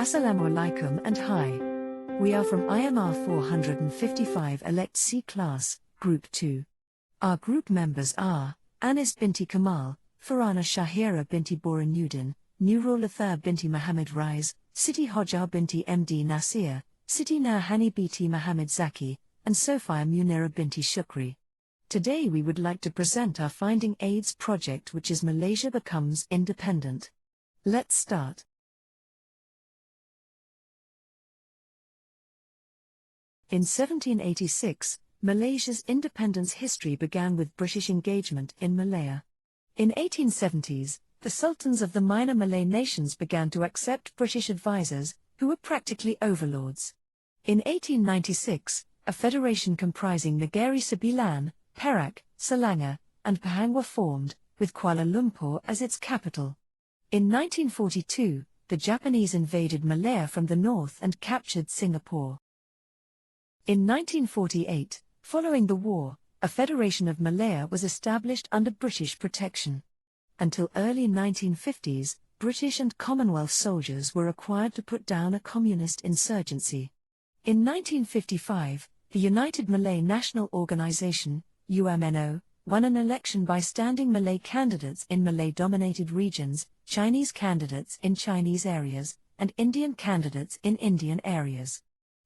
Assalamu alaikum and hi. We are from IMR455 ELEK C class, Group 2. Our group members are Anis binti Kamal, Farhana Shahira binti Boranuddin, Nurul Athar binti Muhammad Rise, Siti Hojar binti MD Nasir, Siti Nahani binti Muhammad Zaki, and Sophia Munira binti Shukri. Today we would like to present our Finding AIDS project, which is Malaysia Becomes Independent. Let's start. In 1786, Malaysia's independence history began with British engagement in Malaya. In 1870s, the sultans of the minor Malay nations began to accept British advisors, who were practically overlords. In 1896, a federation comprising Negeri Sembilan, Perak, Selangor, and Pahang were formed, with Kuala Lumpur as its capital. In 1942, the Japanese invaded Malaya from the north and captured Singapore. In 1948, following the war, a Federation of Malaya was established under British protection. Until early 1950s, British and Commonwealth soldiers were required to put down a communist insurgency. In 1955, the United Malay National Organization, UMNO, won an election by standing Malay candidates in Malay-dominated regions, Chinese candidates in Chinese areas, and Indian candidates in Indian areas.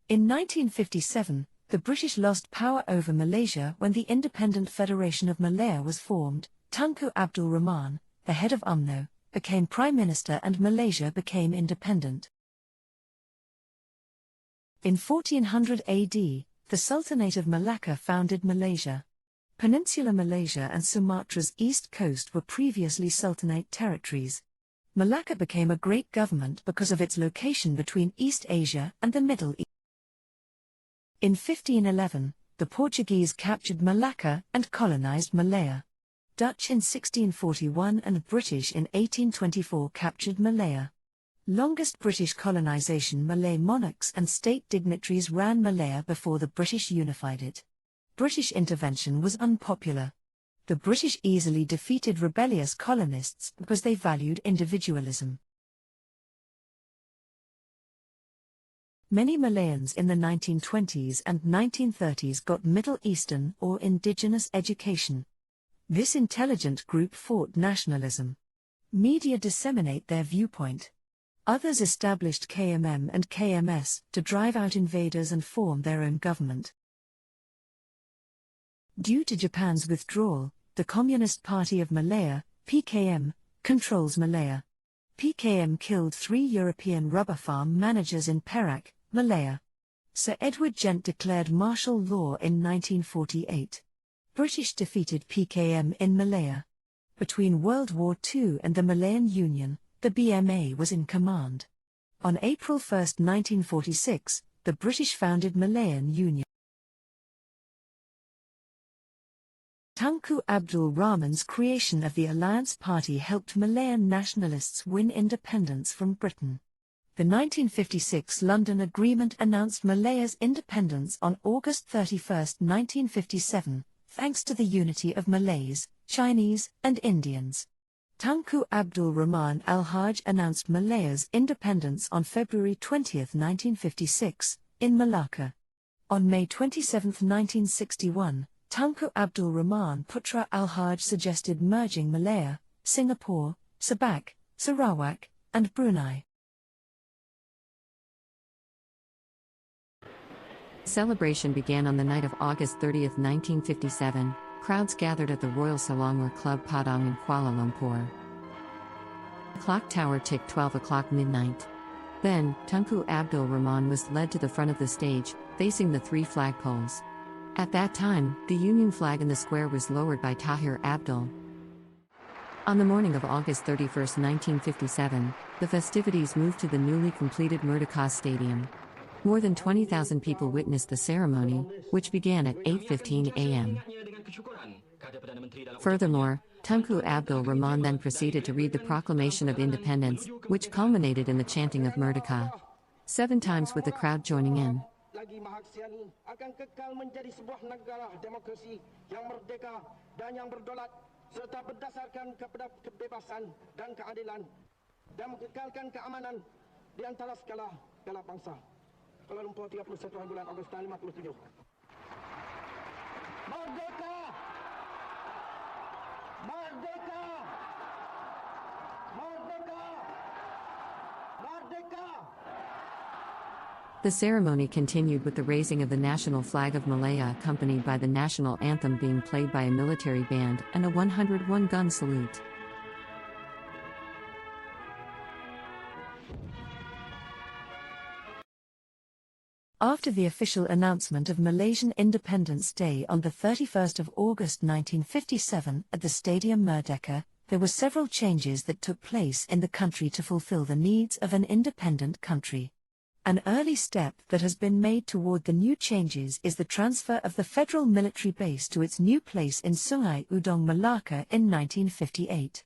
In 1957, the British lost power over Malaysia when the Independent Federation of Malaya was formed. Tunku Abdul Rahman, the head of UMNO, became Prime Minister and Malaysia became independent. In 1400 AD, the Sultanate of Malacca founded Malaysia. Peninsular Malaysia and Sumatra's east coast were previously Sultanate territories. Malacca became a great government because of its location between East Asia and the Middle East. In 1511, the Portuguese captured Malacca and colonized Malaya. Dutch in 1641 and British in 1824 captured Malaya. Longest British colonization. Malay monarchs and state dignitaries ran Malaya before the British unified it. British intervention was unpopular. The British easily defeated rebellious colonists because they valued individualism. Many Malayans in the 1920s and 1930s got Middle Eastern or indigenous education. This intelligent group fought nationalism. Media disseminate their viewpoint. Others established KMM and KMS to drive out invaders and form their own government. Due to Japan's withdrawal, the Communist Party of Malaya, PKM, controls Malaya. PKM killed 3 European rubber farm managers in Perak, Malaya. Sir Edward Gent declared martial law in 1948. British defeated PKM in Malaya. Between World War II and the Malayan Union, the BMA was in command. On April 1, 1946, the British founded Malayan Union. Tunku Abdul Rahman's creation of the Alliance Party helped Malayan nationalists win independence from Britain. The 1956 London Agreement announced Malaya's independence on August 31, 1957, thanks to the unity of Malays, Chinese, and Indians. Tunku Abdul Rahman Al-Hajj announced Malaya's independence on February 20, 1956, in Malacca. On May 27, 1961, Tunku Abdul Rahman Putra Al-Hajj suggested merging Malaya, Singapore, Sabak, Sarawak, and Brunei. Celebration began on the night of August 30, 1957. Crowds gathered at the Royal Selangor Club Padang in Kuala Lumpur. The clock tower ticked 12 o'clock midnight. Then, Tunku Abdul Rahman was led to the front of the stage, facing the 3 flagpoles. At that time, the Union flag in the square was lowered by Tahir Abdul. On the morning of August 31, 1957, the festivities moved to the newly completed Merdeka Stadium. More than 20,000 people witnessed the ceremony, which began at 8:15 a.m. Furthermore, Tunku Abdul Rahman then proceeded to read the Proclamation of Independence, which culminated in the chanting of Merdeka 7 times with the crowd joining in. di antara skala bangsa. Kuala Lumpur 31 bulan Ogos tahun 57. Merdeka! Merdeka! Merdeka! Merdeka! The ceremony continued with the raising of the national flag of Malaya, accompanied by the national anthem being played by a military band and a 101-gun salute. After the official announcement of Malaysian Independence Day on the 31st of August 1957 at the Stadium Merdeka, there were several changes that took place in the country to fulfill the needs of an independent country. An early step that has been made toward the new changes is the transfer of the federal military base to its new place in Sungai Udang, Malacca in 1958.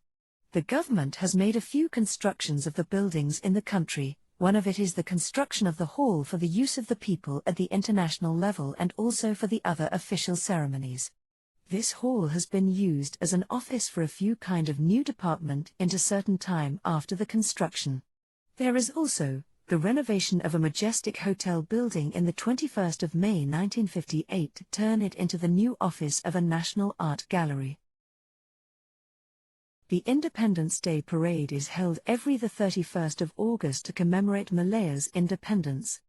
The government has made a few constructions of the buildings in the country. One of it is the construction of the hall for the use of the people at the international level and also for the other official ceremonies. This hall has been used as an office for a few kind of new department into certain time after the construction. There is also the renovation of a majestic hotel building in the 21st of May 1958 to turn it into the new office of a national art gallery. The Independence Day Parade is held every 31st of August to commemorate Malaya's independence.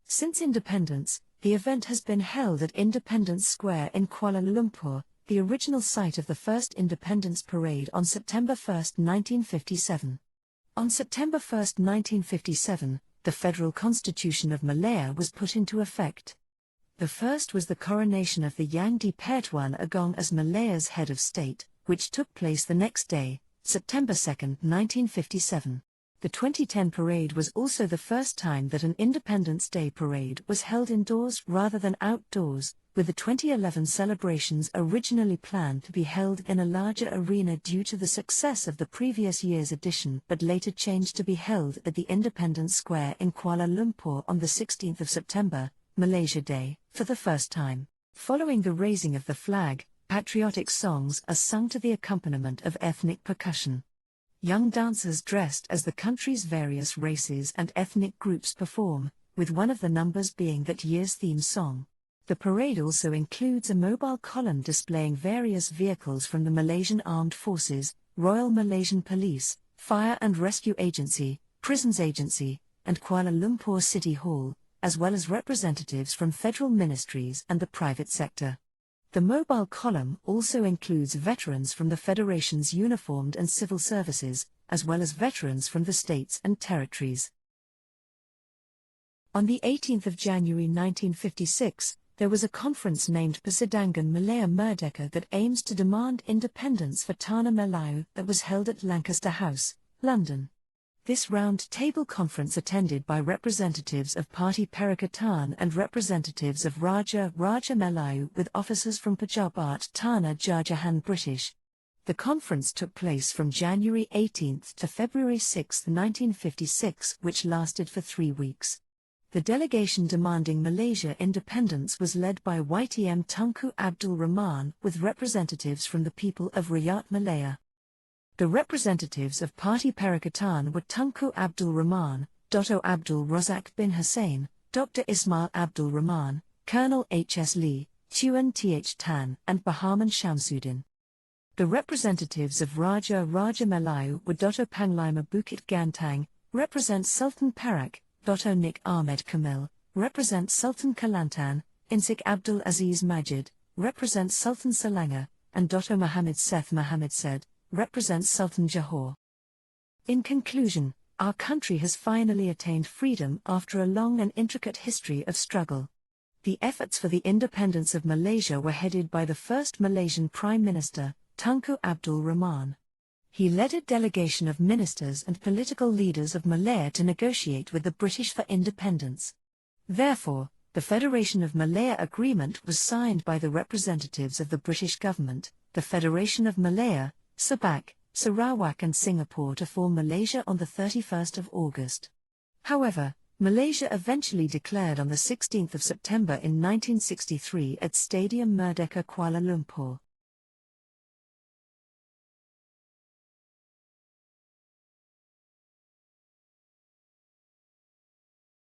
Since independence, the event has been held at Independence Square in Kuala Lumpur, the original site of the first Independence Parade on September 1, 1957. On September 1, 1957, the Federal Constitution of Malaya was put into effect. The first was the coronation of the Yang di-Pertuan Agong as Malaya's head of state, which took place the next day, September 2, 1957. The 2010 parade was also the first time that an Independence Day parade was held indoors rather than outdoors, with the 2011 celebrations originally planned to be held in a larger arena due to the success of the previous year's edition but later changed to be held at the Independence Square in Kuala Lumpur on the 16th of September, Malaysia Day, for the first time. Following the raising of the flag, patriotic songs are sung to the accompaniment of ethnic percussion. Young dancers dressed as the country's various races and ethnic groups perform, with one of the numbers being that year's theme song. The parade also includes a mobile column displaying various vehicles from the Malaysian Armed Forces, Royal Malaysian Police, Fire and Rescue Agency, Prisons Agency, and Kuala Lumpur City Hall, as well as representatives from federal ministries and the private sector. The mobile column also includes veterans from the Federation's uniformed and civil services, as well as veterans from the states and territories. On the 18th of January 1956, there was a conference named Persidangan Malaya Merdeka that aims to demand independence for Tanah Melayu that was held at Lancaster House, London. This round-table conference attended by representatives of Parti Perikatan and representatives of Raja Melayu with officers from Pejabat Tanah Jajahan British. The conference took place from January 18 to February 6, 1956, which lasted for 3 weeks. The delegation demanding Malaysia independence was led by YTM Tunku Abdul Rahman with representatives from the people of Rakyat Malaya. The representatives of Parti Perikatan were Tunku Abdul Rahman, Dr. Abdul Razak bin Hussain, Dr. Ismail Abdul Rahman, Colonel H.S. Lee, Tuan Th. Tan, and Bahaman Shamsuddin. The representatives of Raja Melayu were Dr. Panglima Bukit Gantang, represent Sultan Perak, Dr. Nik Ahmed Kamil, represent Sultan Kelantan, Insik Abdul Aziz Majid, represent Sultan Selangor, and Dr. Muhammad Seth Muhammad said, represents Sultan Johor. In conclusion, our country has finally attained freedom after a long and intricate history of struggle. The efforts for the independence of Malaysia were headed by the first Malaysian Prime Minister, Tunku Abdul Rahman. He led a delegation of ministers and political leaders of Malaya to negotiate with the British for independence. Therefore, the Federation of Malaya Agreement was signed by the representatives of the British government, the Federation of Malaya, Sabak, Sarawak and Singapore to form Malaysia on the 31st of August. However, Malaysia eventually declared on the 16th of September in 1963 at Stadium Merdeka Kuala Lumpur.